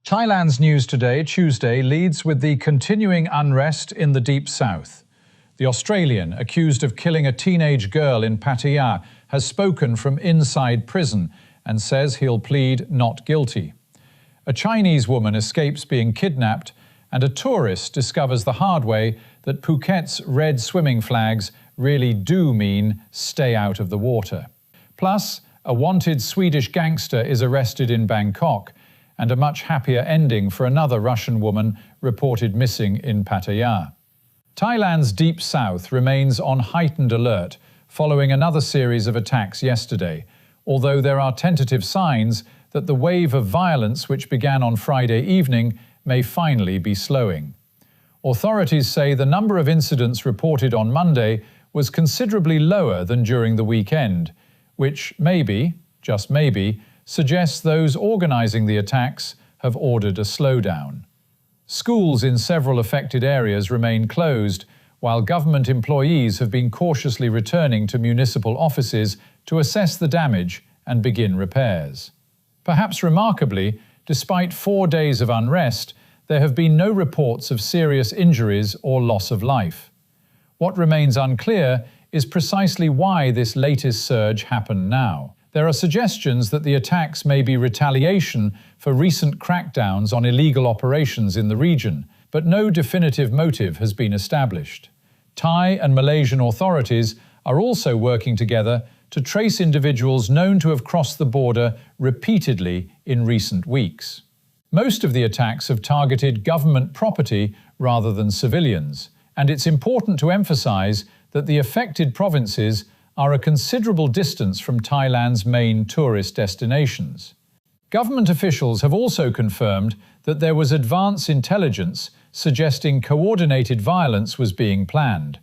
Thailand's news today, Tuesday, leads with the continuing unrest in the Deep South. The Australian, accused of killing a teenage girl in Pattaya, has spoken from inside prison and says he'll plead not guilty. A Chinese woman escapes being kidnapped, and a tourist discovers the hard way that Phuket's red swimming flags really do mean stay out of the water. Plus, a wanted Swedish gangster is arrested in Bangkok, and a much happier ending for another Russian woman reported missing in Pattaya. Thailand's Deep South remains on heightened alert following another series of attacks yesterday, although there are tentative signs that the wave of violence which began on Friday evening may finally be slowing. Authorities say the number of incidents reported on Monday was considerably lower than during the weekend, which maybe, just maybe, suggests those organising the attacks have ordered a slowdown. Schools in several affected areas remain closed, while government employees have been cautiously returning to municipal offices to assess the damage and begin repairs. Perhaps remarkably, despite 4 days of unrest, there have been no reports of serious injuries or loss of life. What remains unclear is precisely why this latest surge happened now. There are suggestions that the attacks may be retaliation for recent crackdowns on illegal operations in the region, but no definitive motive has been established. Thai and Malaysian authorities are also working together to trace individuals known to have crossed the border repeatedly in recent weeks. Most of the attacks have targeted government property rather than civilians, and it's important to emphasize that the affected provinces are a considerable distance from Thailand's main tourist destinations. Government officials have also confirmed that there was advance intelligence suggesting coordinated violence was being planned,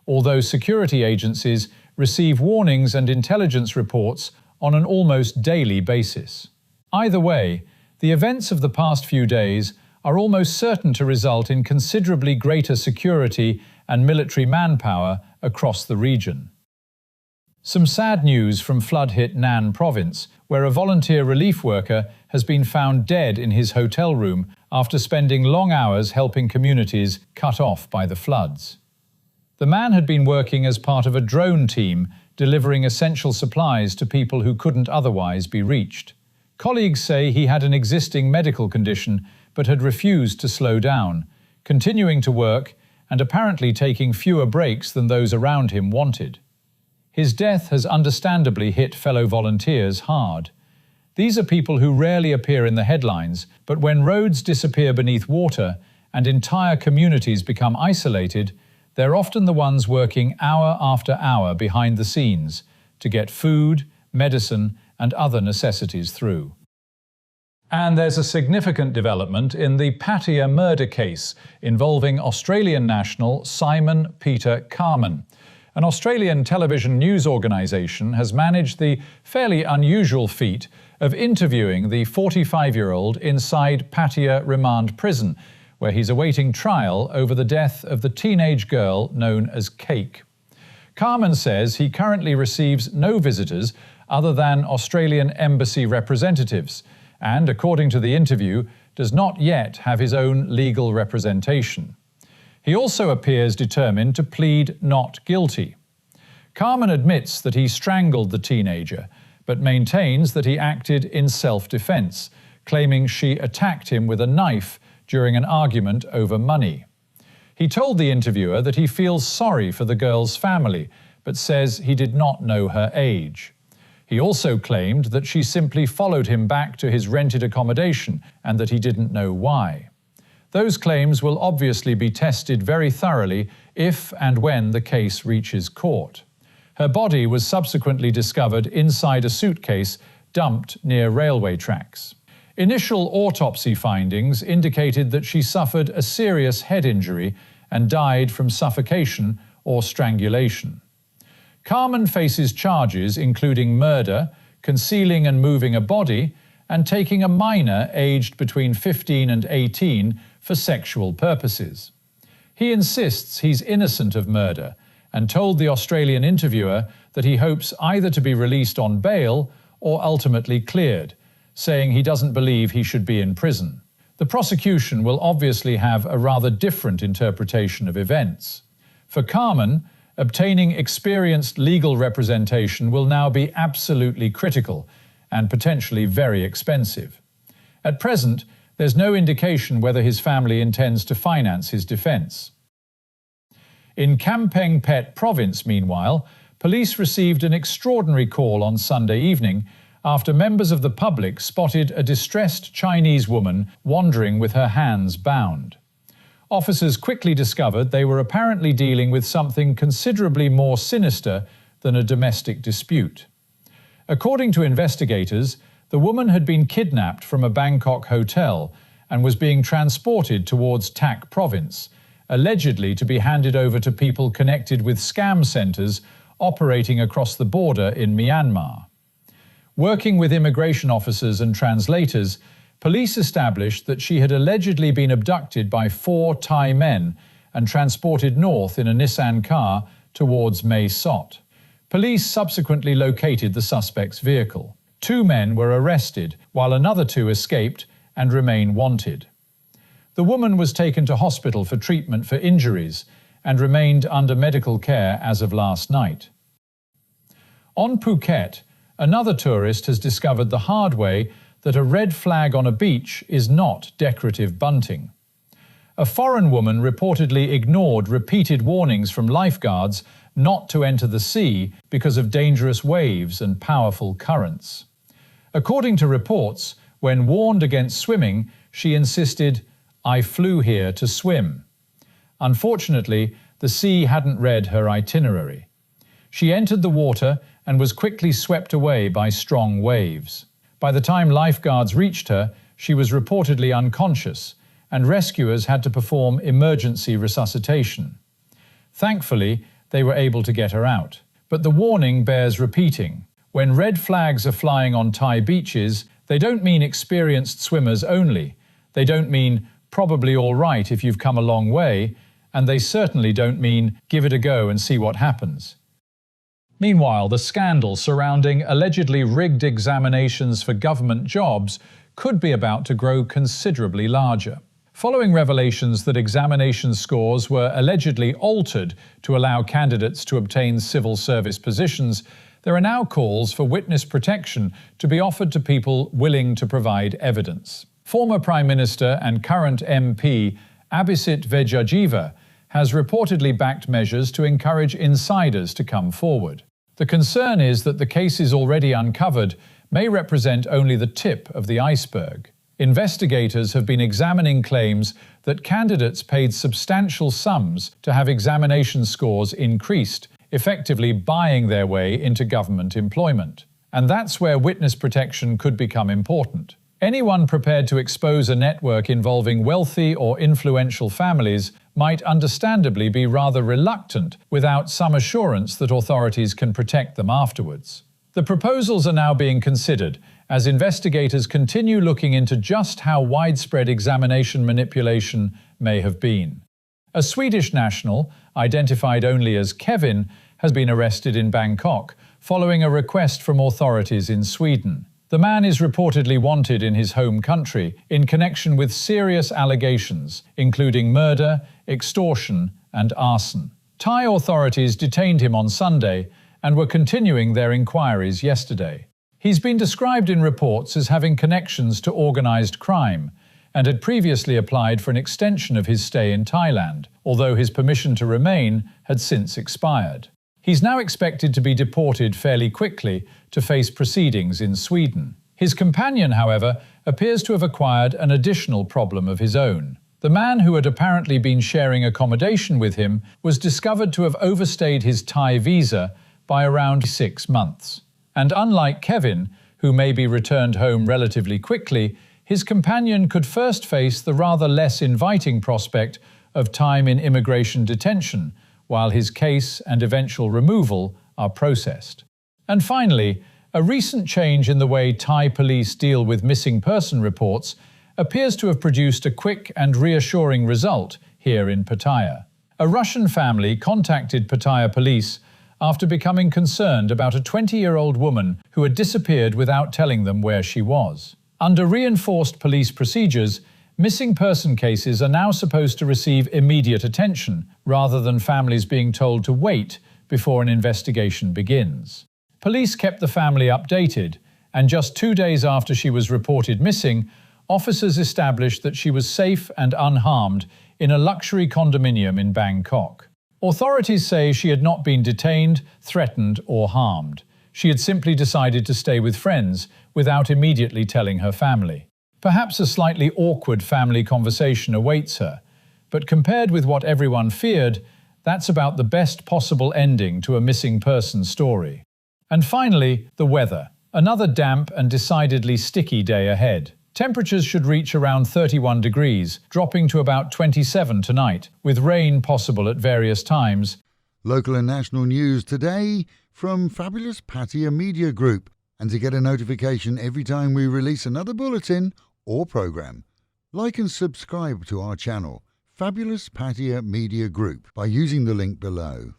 although security agencies receive warnings and intelligence reports on an almost daily basis. Either way, the events of the past few days are almost certain to result in considerably greater security and military manpower across the region. Some sad news from flood-hit Nan province, where a volunteer relief worker has been found dead in his hotel room after spending long hours helping communities cut off by the floods. The man had been working as part of a drone team delivering essential supplies to people who couldn't otherwise be reached. Colleagues say he had an existing medical condition but had refused to slow down, continuing to work and apparently taking fewer breaks than those around him wanted. His death has understandably hit fellow volunteers hard. These are people who rarely appear in the headlines, but when roads disappear beneath water and entire communities become isolated, they're often the ones working hour after hour behind the scenes to get food, medicine, and other necessities through. And there's a significant development in the Pattaya murder case involving Australian national Simon Peter Carman. An Australian television news organisation has managed the fairly unusual feat of interviewing the 45-year-old inside Pattaya remand prison, where he's awaiting trial over the death of the teenage girl known as Cake. Carman says he currently receives no visitors other than Australian embassy representatives, and, according to the interview, does not yet have his own legal representation. He also appears determined to plead not guilty. Carman admits that he strangled the teenager, but maintains that he acted in self-defense, claiming she attacked him with a knife during an argument over money. He told the interviewer that he feels sorry for the girl's family, but says he did not know her age. He also claimed that she simply followed him back to his rented accommodation and that he didn't know why. Those claims will obviously be tested very thoroughly if and when the case reaches court. Her body was subsequently discovered inside a suitcase dumped near railway tracks. Initial autopsy findings indicated that she suffered a serious head injury and died from suffocation or strangulation. Carman faces charges including murder, concealing and moving a body, and taking a minor aged between 15 and 18 for sexual purposes. He insists he's innocent of murder and told the Australian interviewer that he hopes either to be released on bail or ultimately cleared, saying he doesn't believe he should be in prison. The prosecution will obviously have a rather different interpretation of events. For Carmen, obtaining experienced legal representation will now be absolutely critical and potentially very expensive. At present, there's no indication whether his family intends to finance his defense. In Kampeng Phet province, meanwhile, police received an extraordinary call on Sunday evening after members of the public spotted a distressed Chinese woman wandering with her hands bound. Officers quickly discovered they were apparently dealing with something considerably more sinister than a domestic dispute. According to investigators, the woman had been kidnapped from a Bangkok hotel and was being transported towards Tak province, allegedly to be handed over to people connected with scam centers operating across the border in Myanmar. Working with immigration officers and translators, police established that she had allegedly been abducted by 4 Thai men and transported north in a Nissan car towards Mae Sot. Police subsequently located the suspect's vehicle. 2 men were arrested, while another 2 escaped and remain wanted. The woman was taken to hospital for treatment for injuries and remained under medical care as of last night. On Phuket, another tourist has discovered the hard way that a red flag on a beach is not decorative bunting. A foreign woman reportedly ignored repeated warnings from lifeguards not to enter the sea because of dangerous waves and powerful currents. According to reports, when warned against swimming, she insisted, "I flew here to swim." Unfortunately, the sea hadn't read her itinerary. She entered the water and was quickly swept away by strong waves. By the time lifeguards reached her, she was reportedly unconscious, and rescuers had to perform emergency resuscitation. Thankfully, they were able to get her out. But the warning bears repeating. When red flags are flying on Thai beaches, they don't mean experienced swimmers only. They don't mean probably all right if you've come a long way, and they certainly don't mean give it a go and see what happens. Meanwhile, the scandal surrounding allegedly rigged examinations for government jobs could be about to grow considerably larger. Following revelations that examination scores were allegedly altered to allow candidates to obtain civil service positions, there are now calls for witness protection to be offered to people willing to provide evidence. Former Prime Minister and current MP Abhisit Vejjajiva has reportedly backed measures to encourage insiders to come forward. The concern is that the cases already uncovered may represent only the tip of the iceberg. Investigators have been examining claims that candidates paid substantial sums to have examination scores increased, effectively buying their way into government employment. And that's where witness protection could become important. Anyone prepared to expose a network involving wealthy or influential families might understandably be rather reluctant without some assurance that authorities can protect them afterwards. The proposals are now being considered as investigators continue looking into just how widespread examination manipulation may have been. A Swedish national, identified only as Kevin, has been arrested in Bangkok following a request from authorities in Sweden. The man is reportedly wanted in his home country in connection with serious allegations, including murder, extortion, and arson. Thai authorities detained him on Sunday and were continuing their inquiries yesterday. He's been described in reports as having connections to organized crime and had previously applied for an extension of his stay in Thailand, although his permission to remain had since expired. He's now expected to be deported fairly quickly to face proceedings in Sweden. His companion, however, appears to have acquired an additional problem of his own. The man who had apparently been sharing accommodation with him was discovered to have overstayed his Thai visa by around 6 months. And unlike Kevin, who may be returned home relatively quickly, his companion could first face the rather less inviting prospect of time in immigration detention, while his case and eventual removal are processed. And finally, a recent change in the way Thai police deal with missing person reports appears to have produced a quick and reassuring result here in Pattaya. A Russian family contacted Pattaya police after becoming concerned about a 20-year-old woman who had disappeared without telling them where she was. Under reinforced police procedures, Missing person cases are now supposed to receive immediate attention, rather than families being told to wait before an investigation begins. Police kept the family updated, and just 2 days after she was reported missing, officers established that she was safe and unharmed in a luxury condominium in Bangkok. Authorities say she had not been detained, threatened, or harmed. She had simply decided to stay with friends without immediately telling her family. Perhaps a slightly awkward family conversation awaits her, but compared with what everyone feared, that's about the best possible ending to a missing person story. And finally, the weather. Another damp and decidedly sticky day ahead. Temperatures should reach around 31 degrees, dropping to about 27 tonight, with rain possible at various times. Local and national news today from fabulous Pattaya Media Group. And to get a notification every time we release another bulletin or program, like and subscribe to our channel, Fabulous Pattaya Media Group, by using the link below.